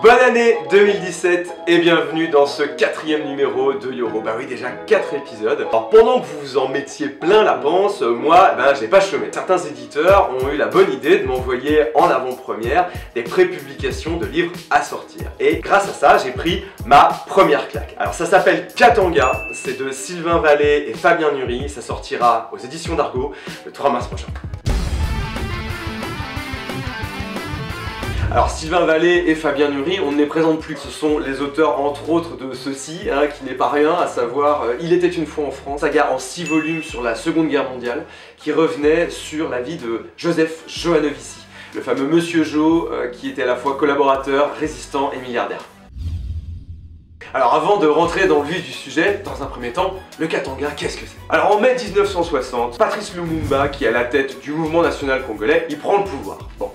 Bonne année 2017 et bienvenue dans ce 4e numéro de Yoro. Bah oui, déjà 4 épisodes. Alors pendant que vous vous en mettiez plein la panse, moi, j'ai pas chômé. Certains éditeurs ont eu la bonne idée de m'envoyer en avant-première des pré-publications de livres à sortir. Et grâce à ça, j'ai pris ma première claque. Alors ça s'appelle Katanga, c'est de Sylvain Vallée et Fabien Nury. Ça sortira aux éditions d'Argo le 3 mars prochain. Alors Sylvain Vallée et Fabien Nury, on ne les présente plus. Ce sont les auteurs entre autres de ceci, qui n'est pas rien, à savoir Il était une fois en France, saga en 6 volumes sur la Seconde Guerre mondiale, qui revenait sur la vie de Joseph Joanovici, le fameux Monsieur Jo, qui était à la fois collaborateur, résistant et milliardaire. Alors avant de rentrer dans le vif du sujet, dans un premier temps, le Katanga, qu'est-ce que c'est? Alors en mai 1960, Patrice Lumumba, qui est à la tête du mouvement national congolais, il prend le pouvoir. Bon,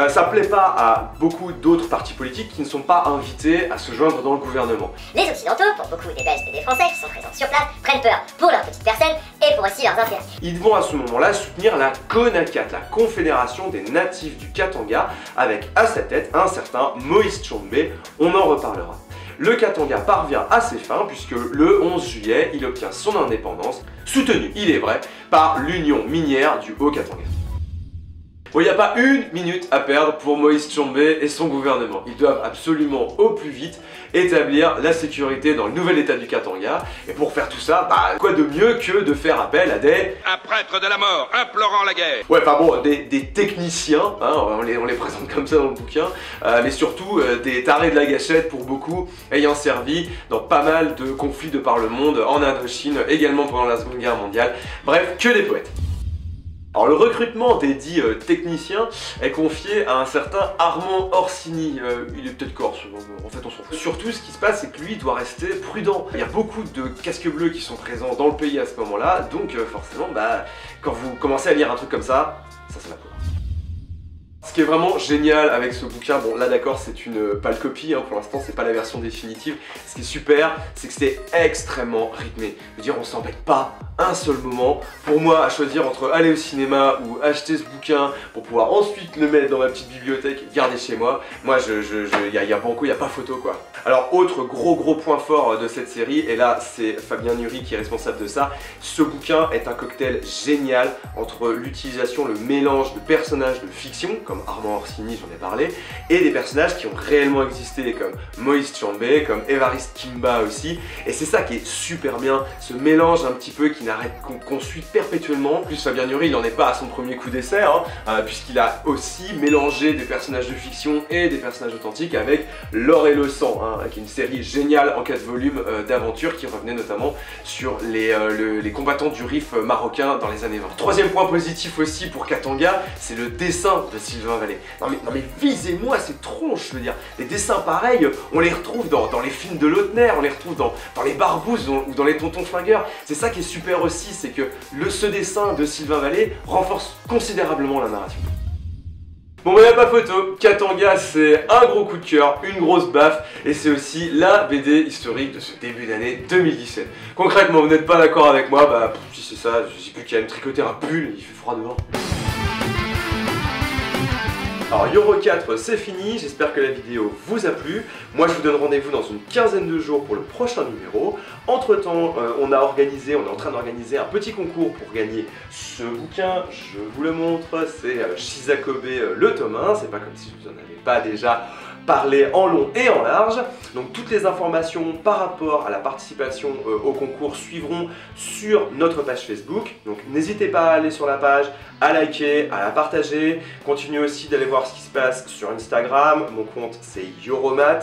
ça plaît pas à beaucoup d'autres partis politiques qui ne sont pas invités à se joindre dans le gouvernement. Les Occidentaux, pour beaucoup des Belges et des Français qui sont présents sur place, prennent peur pour leurs petites personnes et pour aussi leurs intérêts. Ils vont à ce moment-là soutenir la CONACAT, la Confédération des Natifs du Katanga, avec à sa tête un certain Moïse Tshombe, on en reparlera. Le Katanga parvient à ses fins puisque le 11 juillet, il obtient son indépendance, soutenu, il est vrai, par l'Union minière du Haut-Katanga. Bon, il n'y a pas une minute à perdre pour Moïse Tshombe et son gouvernement. Ils doivent absolument au plus vite établir la sécurité dans le nouvel état du Katanga. Et pour faire tout ça, quoi de mieux que de faire appel à un prêtre de la mort implorant la guerre. Ouais, enfin bon, des techniciens, on les présente comme ça dans le bouquin, mais surtout des tarés de la gâchette pour beaucoup, ayant servi dans pas mal de conflits de par le monde, en Indochine, également pendant la Seconde Guerre mondiale. Bref, que des poètes. Alors le recrutement des dits techniciens est confié à un certain Armand Orsini. Il est peut-être corse, en fait on s'en fout. Surtout ce qui se passe, c'est que lui il doit rester prudent. Il y a beaucoup de casques bleus qui sont présents dans le pays à ce moment-là, donc forcément quand vous commencez à lire un truc comme ça se la peau. Ce qui est vraiment génial avec ce bouquin, bon là d'accord c'est une pâle copie, pour l'instant c'est pas la version définitive. Ce qui est super, c'est que c'est extrêmement rythmé. Je veux dire, on s'embête pas un seul moment. Pour moi, à choisir entre aller au cinéma ou acheter ce bouquin pour pouvoir ensuite le mettre dans ma petite bibliothèque et garder chez moi, moi y a banco, y a pas photo quoi. Alors autre gros point fort de cette série, et là c'est Fabien Nury qui est responsable de ça, ce bouquin est un cocktail génial entre l'utilisation, le mélange de personnages de fiction, comme Armand Orsini, j'en ai parlé, et des personnages qui ont réellement existé, comme Moïse Tshombe, comme Évariste Kimba aussi, et c'est ça qui est super bien, ce mélange un petit peu qui n'arrête qu'on suit perpétuellement. En plus Fabien Nury, il n'en est pas à son premier coup d'essai, puisqu'il a aussi mélangé des personnages de fiction et des personnages authentiques avec L'Or et le Sang, qui est une série géniale en 4 volumes d'aventure qui revenait notamment sur les combattants du Rif marocain dans les années 20. Troisième point positif aussi pour Katanga, c'est le dessin de Sylvain Vallée. Non mais visez-moi ces tronches, je veux dire. Les dessins pareils, on les retrouve dans les films de Lautner, on les retrouve dans les Barbouzes ou dans les Tontons Flingueurs. C'est ça qui est super aussi, c'est que ce dessin de Sylvain Vallée renforce considérablement la narration. Bon, y a pas photo, Katanga c'est un gros coup de cœur, une grosse baffe, et c'est aussi la BD historique de ce début d'année 2017. Concrètement, vous n'êtes pas d'accord avec moi, si c'est ça, je sais plus qu'il y a me tricoter un pull, il fait froid dehors. Alors Yoro 4 c'est fini, j'espère que la vidéo vous a plu. Moi je vous donne rendez-vous dans une quinzaine de jours pour le prochain numéro. Entre temps, on est en train d'organiser un petit concours pour gagner ce bouquin. Je vous le montre, c'est Shizakobe le tome 1, c'est pas comme si je vous en avais pas déjà parlé en long et en large. Donc toutes les informations par rapport à la participation au concours suivront sur notre page Facebook. Donc n'hésitez pas à aller sur la page, à liker, à la partager. Continuez aussi d'aller voir ce qui se passe sur Instagram. Mon compte c'est Yoromat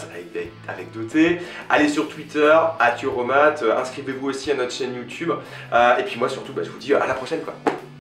avec 2 T. Allez sur Twitter, @Yoromat. Inscrivez-vous aussi à notre chaîne YouTube. Et puis moi surtout, je vous dis à la prochaine quoi.